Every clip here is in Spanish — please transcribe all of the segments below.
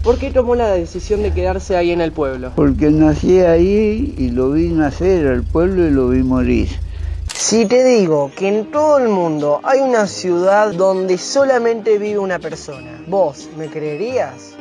¿Por qué tomó la decisión de quedarse ahí en el pueblo? Porque nací ahí y lo vi nacer al pueblo y lo vi morir. Si te digo que en todo el mundo hay una ciudad donde solamente vive una persona, ¿vos me creerías?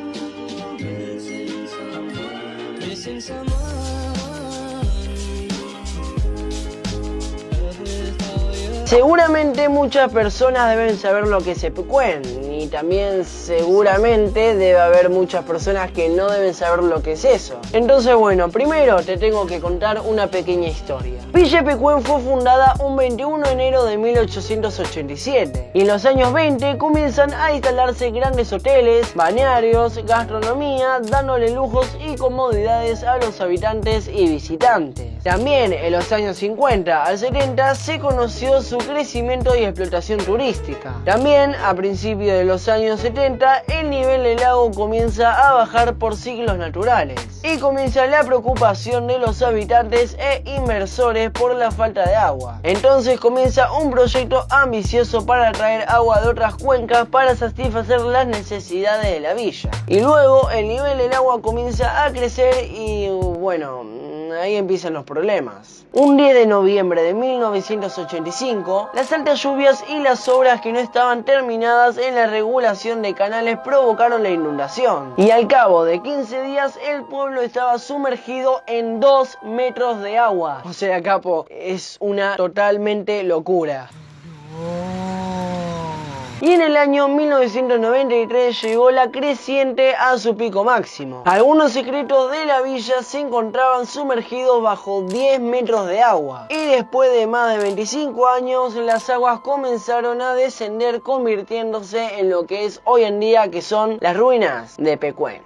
Seguramente muchas personas deben saber lo que es Epecuén y también seguramente debe haber muchas personas que no deben saber lo que es eso. Entonces bueno, primero te tengo que contar una pequeña historia. Villa Epecuén fue fundada un 21 de enero de 1887 y en los años 20 comienzan a instalarse grandes hoteles, balnearios, gastronomía, dándole lujos y comodidades a los habitantes y visitantes. También en los años 50 al 70 se conoció su crecimiento y explotación turística. También a principios de los años 70 el nivel del lago comienza a bajar por ciclos naturales y comienza la preocupación de los habitantes e inversores por la falta de agua. Entonces comienza un proyecto ambicioso para traer agua de otras cuencas para satisfacer las necesidades de la villa. Y luego el nivel del agua comienza a crecer y bueno, ahí empiezan los problemas. Un 10 de noviembre de 1985, las altas lluvias y las obras que no estaban terminadas en la regulación de canales provocaron la inundación. Y al cabo de 15 días, el pueblo estaba sumergido en 2 metros de agua. O sea, capo, es una totalmente locura. Y en el año 1993 llegó la creciente a su pico máximo. Algunos secretos de la villa se encontraban sumergidos bajo 10 metros de agua. Y después de más de 25 años, las aguas comenzaron a descender, convirtiéndose en lo que es hoy en día, que son las ruinas de Epecuén.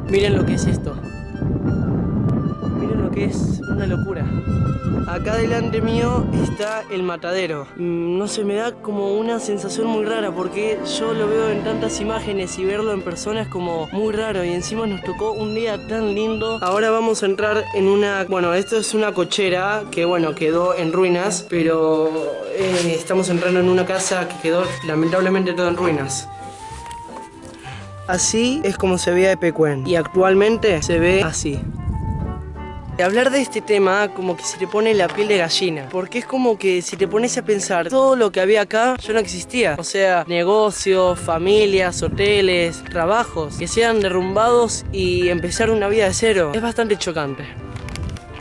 Miren lo que es esto. Miren lo que es una locura. Acá delante mío está el matadero. No sé, me da como una sensación muy rara porque yo lo veo en tantas imágenes y verlo en persona es como muy raro. Y encima nos tocó un día tan lindo. Ahora vamos a entrar en una... Bueno, esto es una cochera que bueno, quedó en ruinas. Pero estamos entrando en una casa que quedó lamentablemente toda en ruinas. Así es como se veía Epecuén y actualmente se ve así. Hablar de este tema como que se te pone la piel de gallina, porque es como que si te pones a pensar, todo lo que había acá ya no existía. O sea, negocios, familias, hoteles, trabajos que sean derrumbados y empezar una vida de cero. Es bastante chocante.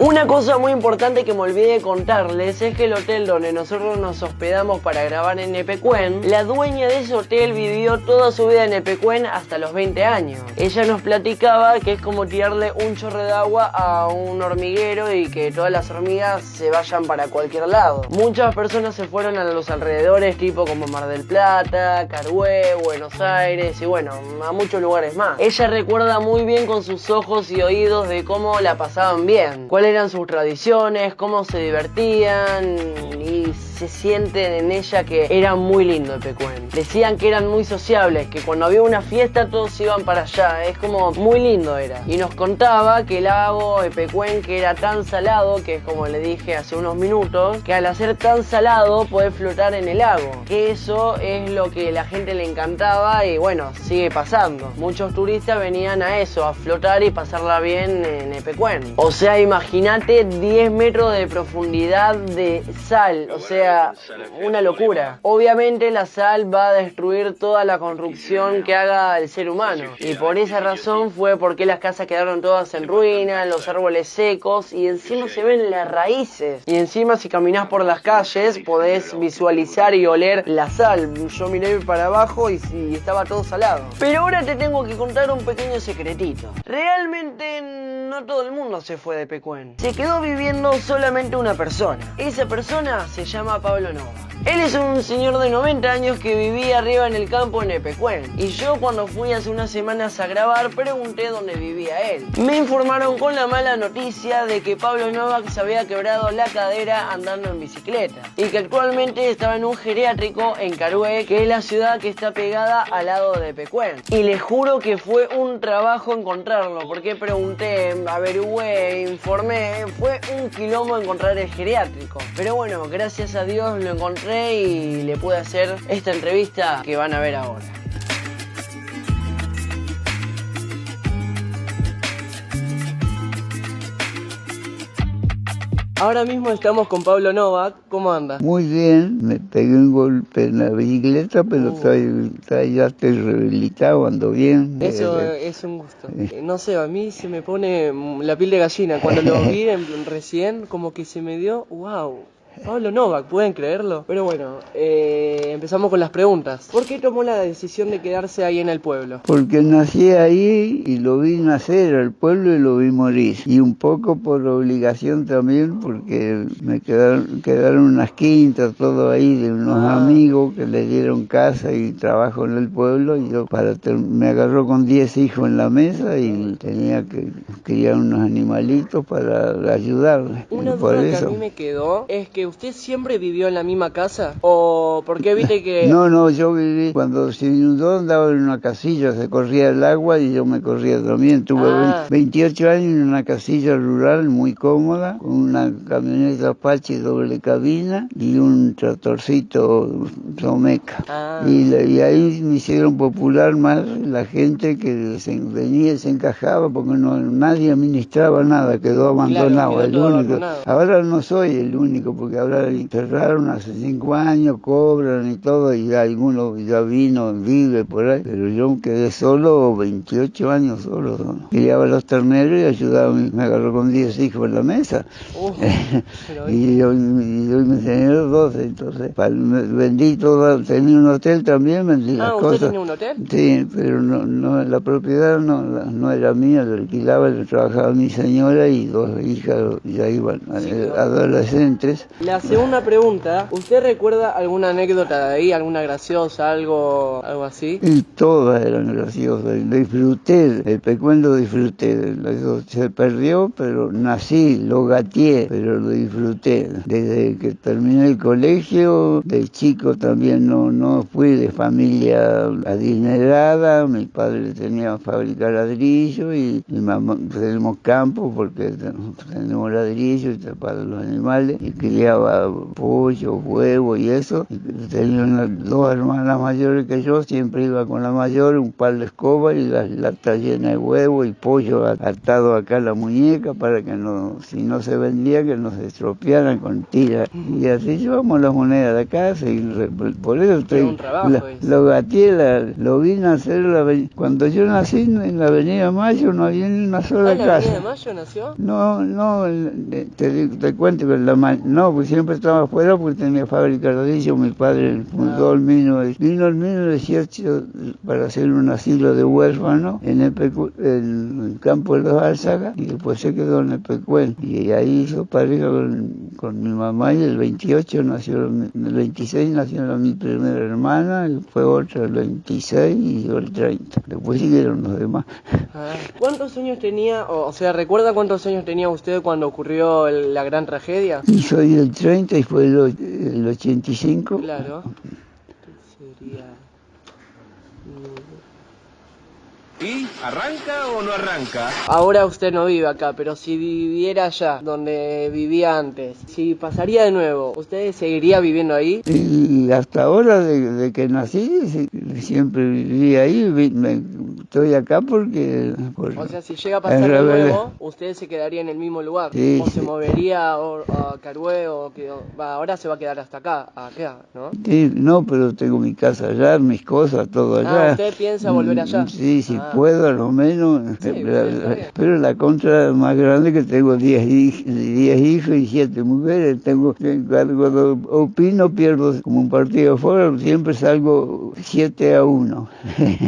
Una cosa muy importante que me olvidé de contarles es que el hotel donde nosotros nos hospedamos para grabar en Epecuén, la dueña de ese hotel vivió toda su vida en Epecuén hasta los 20 años. Ella nos platicaba que es como tirarle un chorro de agua a un hormiguero y que todas las hormigas se vayan para cualquier lado. Muchas personas se fueron a los alrededores, tipo como Mar del Plata, Carué, Buenos Aires y bueno, a muchos lugares más. Ella recuerda muy bien con sus ojos y oídos de cómo la pasaban bien, cuáles eran sus tradiciones, cómo se divertían y se sienten en ella que era muy lindo Epecuén. Decían que eran muy sociables, que cuando había una fiesta todos iban para allá, es como muy lindo era. Y nos contaba que el lago Epecuén, que era tan salado, que es como le dije hace unos minutos, que al hacer tan salado podés flotar en el lago, que eso es lo que la gente le encantaba y bueno, sigue pasando. Muchos turistas venían a eso, a flotar y pasarla bien en Epecuén. O sea, imagínate 10 metros de profundidad de sal, o sea, una locura. Obviamente la sal va a destruir toda la construcción que haga el ser humano y por esa razón fue porque las casas quedaron todas en ruinas, los árboles secos y encima se ven las raíces y encima si caminás por las calles podés visualizar y oler la sal. Yo miré para abajo y estaba todo salado. Pero ahora te tengo que contar un pequeño secretito. Realmente no todo el mundo se fue de Epecuén. Se quedó viviendo solamente una persona. Esa persona se llama Pablo Nova. Él es un señor de 90 años que vivía arriba en el campo en Epecuén. Y yo cuando fui hace unas semanas a grabar pregunté dónde vivía él. Me informaron con la mala noticia de que Pablo Novak se había quebrado la cadera andando en bicicleta. Y que actualmente estaba en un geriátrico en Carué, que es la ciudad que está pegada al lado de Epecuén. Y les juro que fue un trabajo encontrarlo, porque pregunté, averigüé, informé, fue un quilombo encontrar el geriátrico. Pero bueno, gracias a Dios lo encontré y le pude hacer esta entrevista que van a ver ahora. Ahora mismo estamos con Pablo Novak. ¿Cómo anda? Muy bien, me pegué un golpe en la bicicleta, pero ya estoy rehabilitado, ando bien. Eso es un gusto. No sé, a mí se me pone la piel de gallina. Cuando lo vi recién, como que se me dio, wow. Pablo Novak, ¿pueden creerlo? Pero bueno, empezamos con las preguntas. ¿Por qué tomó la decisión de quedarse ahí en el pueblo? Porque nací ahí y lo vi nacer al pueblo y lo vi morir. Y un poco por obligación también, porque me quedaron unas quintas, todo ahí, de unos amigos que le dieron casa y trabajo en el pueblo. Y yo me agarró con 10 hijos en la mesa y tenía que criar unos animalitos para ayudarle. Una duda que a mí me quedó es que ¿usted siempre vivió en la misma casa? ¿O por qué viste que...? No, yo viví, cuando se inundó andaba en una casilla, se corría el agua y yo me corría también. Tuve 28 años en una casilla rural muy cómoda, con una camioneta Apache doble cabina y un tractorcito Someca. Y ahí me hicieron popular más la gente que venía y se encajaba porque nadie administraba nada, quedó abandonado. Claro, quedó el único. Abandonado. Ahora no soy el único, porque ahora cerraron hace 5 años, cobran y todo, y alguno ya vive por ahí, pero yo quedé solo, 28 años solo, ¿no? Criaba los terneros y ayudaba, me agarró con 10 hijos en la mesa. Y yo me tenía 12, entonces vendí todo, tenía un hotel también, vendí las cosas. ¿Usted tenía un hotel? Sí, pero no la propiedad no era mía, lo alquilaba, lo trabajaba mi señora y 2 hijas ya iban, adolescentes. La segunda pregunta, ¿usted recuerda alguna anécdota de ahí, alguna graciosa, algo así? Y todas eran graciosas, disfruté, el Pecuén lo disfruté, se perdió, pero nací, lo gateé, pero lo disfruté. Desde que terminé el colegio, de chico también no fui de familia adinerada, mi padre tenía fábrica de ladrillo y mi mamá tenemos campo porque tenemos ladrillo para los animales y criaba pollo, huevo y eso. Y tenía 2 hermanas mayores que yo, siempre iba con la mayor, un par de escobas y las latas llenas de huevo y pollo atado acá a la muñeca para que si no se vendía, que no se estropearan con tiras. Y así llevamos las monedas de casa y por eso lo gateé, lo vi nacer, cuando yo nací en la Avenida Mayo no había ni una sola casa. ¿En la Avenida Mayo nació? No, te cuento que pues siempre estaba afuera porque tenía fábrica de ladrillo. Mi padre fundó vino el 1918 para hacer un asilo de huérfanos en el campo de los Álzagas y después se quedó en el Pecuén. Y ahí hizo pareja con mi mamá y el 28 el 26 nació mi primera hermana, y fue otra el 26 y yo el 30. Después siguieron los demás. ¿Cuántos años tenía, recuerda cuántos años tenía usted cuando ocurrió la gran tragedia? Y soy del 30 y fue el 85. Claro. Sería... ¿Y arranca o no arranca? Ahora usted no vive acá, pero si viviera allá, donde vivía antes, si pasaría de nuevo, ¿usted seguiría viviendo ahí? Y hasta ahora, de que nací, siempre viví ahí. Estoy acá porque... O sea, si llega a pasar de nuevo, ¿usted se quedaría en el mismo lugar? Sí, ¿O se movería a Carué? Ahora se va a quedar hasta acá, ¿no? Sí, no, pero tengo mi casa allá, mis cosas, todo allá. ¿Usted piensa volver allá? Sí, si puedo, a lo menos. Sí, pero la contra más grande que tengo 10 hijos y 7 mujeres. Cuando opino, pierdo como un partido fuera, siempre salgo 7-1.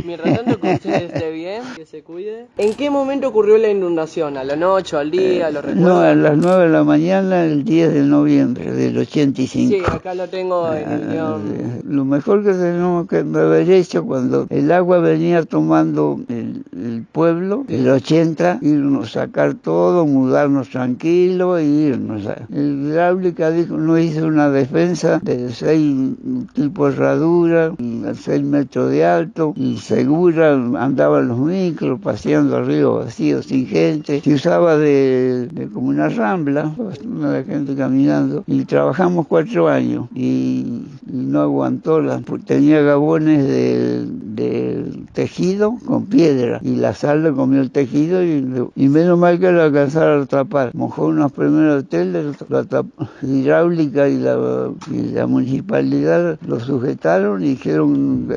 Mientras tanto que usted esté bien, que se cuide. ¿En qué momento ocurrió la inundación? ¿A la noche, al día, lo recuerda? No, a las 9 de la mañana, el 10 de noviembre del 85. Sí, acá lo tengo en el guión. Lo mejor que tenemos que haber hecho cuando el agua venía tomando el pueblo, el 80, irnos a sacar todo, mudarnos tranquilos e irnos. El hidráulica no hizo una defensa de 6 tipos de herradura, 6 metros de alto y segura, andaba andaban los micros paseando arriba vacíos, sin gente. Se usaba de como una rambla, la gente caminando. Y trabajamos 4 años y no aguantó, tenía gabones de tejido con piedra y la sal le comió el tejido y menos mal que lo alcanzaron a atrapar. Mojó unos primeros hoteles, hidráulica y la municipalidad lo sujetaron y dijeron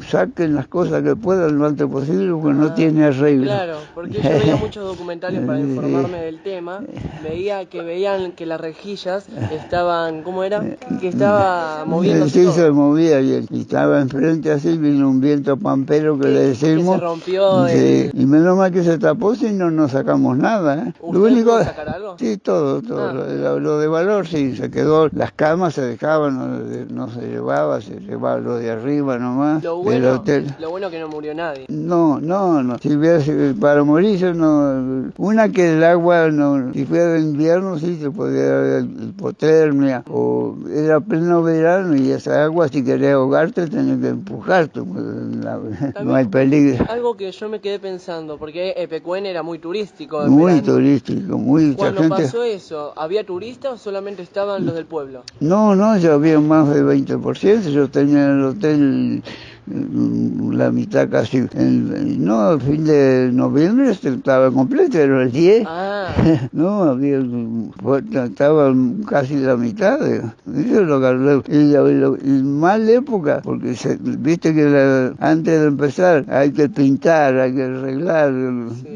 saquen las cosas que puedan lo antes posible porque no tiene arreglo. Claro, porque yo veía muchos documentales para informarme del tema, veían que las rejillas estaban, ¿cómo era? Que estaba moviéndose. Sí, todo. se movía y estaba enfrente así, vino un viento pampero que le decimos. Que se rompió sí, y menos mal que se tapó si no nos sacamos nada. ¿Usted Lo único, pudo sacar algo? Sí, todo. Lo de valor sí, se quedó, las camas se dejaban, no se llevaba lo de arriba nomás. Lo bueno que no murió nadie. No. Si para morirse no. Una que el agua, no, si fuera de invierno sí se podía dar hipotermia, o era pleno verano y esa agua si querías ahogarte tenías que empujarte, no hay peligro. Algo que yo me quedé pensando, porque Epecuén era muy turístico. Muy turístico, Cuando gente. pasó eso, ¿había turistas o solamente estaban los del pueblo? No, ya había más de 20%, yo tenía en el hotel la mitad casi, el fin de noviembre estaba completo, era el 10. No, estaba casi la mitad, eso lo agarré. Y mal época, porque viste que antes de empezar hay que pintar, hay que arreglar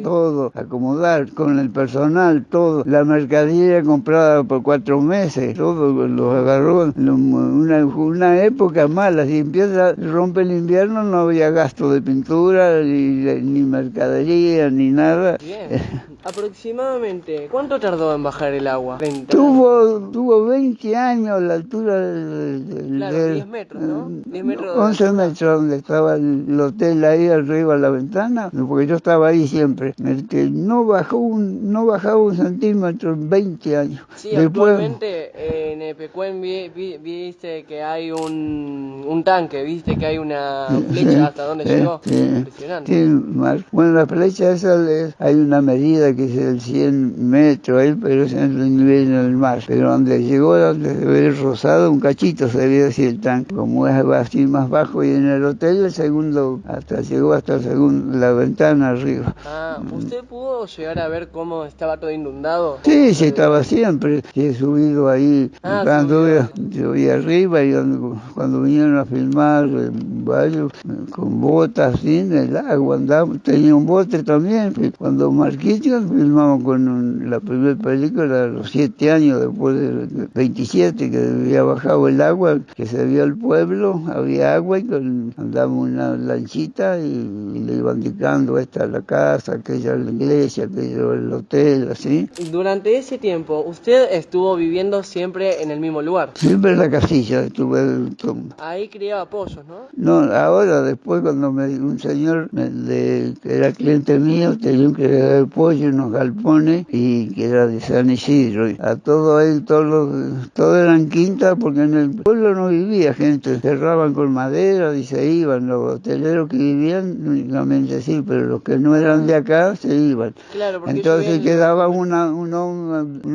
todo, acomodar con el personal, todo, la mercadería comprada por 4 meses, todo lo agarró una época mala, si empieza, rompe el invierno no había gasto de pintura, ni mercadería, ni nada. Bien. Aproximadamente, ¿cuánto tardó en bajar el agua? Tuvo 20 años a la altura Claro, 10 metros, ¿no? 10 metros 11 metros donde estaba el hotel ahí arriba a la ventana, porque yo estaba ahí siempre. No bajaba un centímetro en 20 años. Sí, actualmente en Epecuén viste que hay un tanque, viste que hay una flecha hasta donde llegó. Impresionante. Sí, bueno, la flecha esa hay una medida que es el 100 metros ahí, pero es en el nivel del mar. Pero donde llegó, donde se ve el rosado, un cachito se ve así el tanque. Como es así más bajo y en el hotel el segundo, llegó hasta la ventana arriba. ¿Usted pudo llegar a ver cómo estaba todo inundado? Sí, estaba siempre. He subido ahí, cuando yo arriba y cuando vinieron a filmar varios con botas así en el agua, tenía un bote también. Cuando Marquitos filmamos con la primera película, a los 7 años después de 27, que había bajado el agua, que se vio el pueblo, había agua y andamos una lanchita y le iban indicando esta es la casa, aquella es la iglesia, aquello el hotel, así. Durante ese tiempo, ¿usted estuvo viviendo siempre en el mismo lugar? Siempre en la casilla estuve. Ahí criaba pollos, ¿no? No, ahora después cuando un señor que era cliente mío tenía un criadero de pollo, unos galpones y que era de San Isidro. A todo él, todo eran quintas porque en el pueblo no vivía gente, cerraban con madera y se iban. Los hoteleros que vivían únicamente sí, pero los que no eran de acá se iban. Claro, porque entonces quedaba un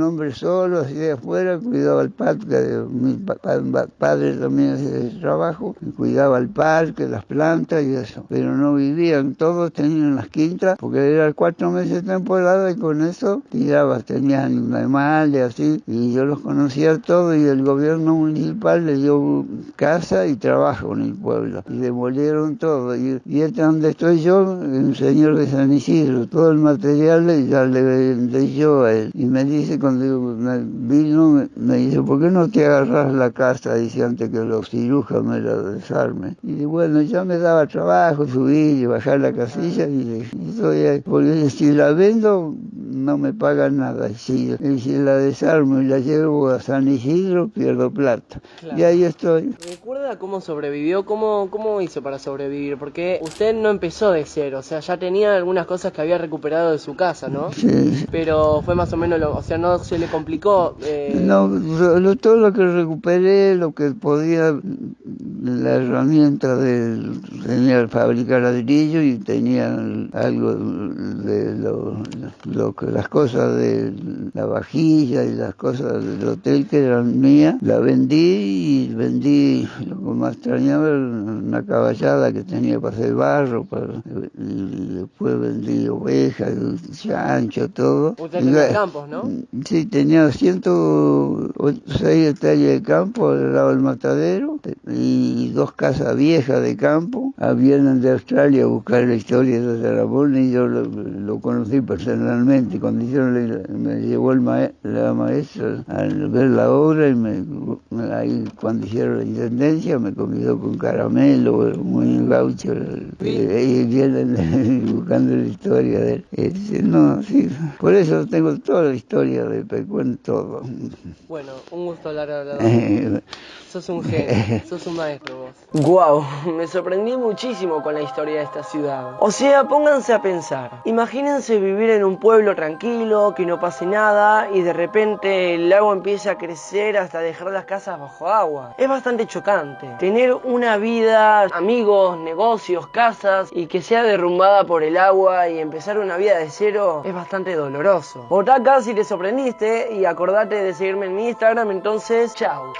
hombre solo así de afuera, cuidaba el patio, que mi padre también hacía ese trabajo, cuidaba el parque, las plantas y eso, pero no vivían, todos tenían las quintas porque era 4 meses de temporada y con eso tenían animales así y yo los conocía todos y el gobierno municipal le dio casa y trabajo en el pueblo y demolieron todo y este donde estoy yo, un señor de San Isidro, todo el material ya le vendí yo a él y me dice cuando vino, me dice ¿por qué no te agarras la casa? Dice antes que los cirujanos me la desarmen. Y bueno, ya me daba trabajo subir y bajar la casilla y estoy ahí. Porque si la vendo no me pagan nada. Y si la desarmo y la llevo a San Isidro, pierdo plata. Claro. Y ahí estoy. ¿Recuerda cómo sobrevivió? ¿Cómo hizo para sobrevivir? Porque usted no empezó de cero, o sea, ya tenía algunas cosas que había recuperado de su casa, ¿no? Sí. Pero fue más o menos, o sea, no se le complicó. No, todo lo que recuperé, lo que podía, la herramienta tenía el fabricar ladrillo y tenía algo de las cosas de la vajilla y las cosas del hotel que eran mías, la vendí, lo que más extrañaba era una caballada que tenía para hacer barro, y después vendí ovejas, chancho, todo. Usted tenía campos, ¿no? Sí, tenía 106 hectáreas de campo al lado del matadero y 2 casas viejas de campo. Vienen de Australia a buscar la historia de Sarabón y yo lo conocí personalmente. Cuando me llevó la maestra a ver la obra y ahí cuando hicieron la intendencia me convidó con caramelo, muy gaucho. Y vienen buscando la historia de él. No, sí, por eso tengo toda la historia de Pecuén, todo. Bueno, un gusto hablar de Sos un genio, sos un maestro vos. Guau, me sorprendí muchísimo con la historia de esta ciudad. O sea, pónganse a pensar. Imagínense vivir en un pueblo tranquilo, que no pase nada, y de repente el lago empieza a crecer hasta dejar las casas bajo agua. Es bastante chocante. Tener una vida, amigos, negocios, casas, y que sea derrumbada por el agua y empezar una vida de cero, es bastante doloroso. Votá acá si te sorprendiste, y acordate de seguirme en mi Instagram, entonces, chao.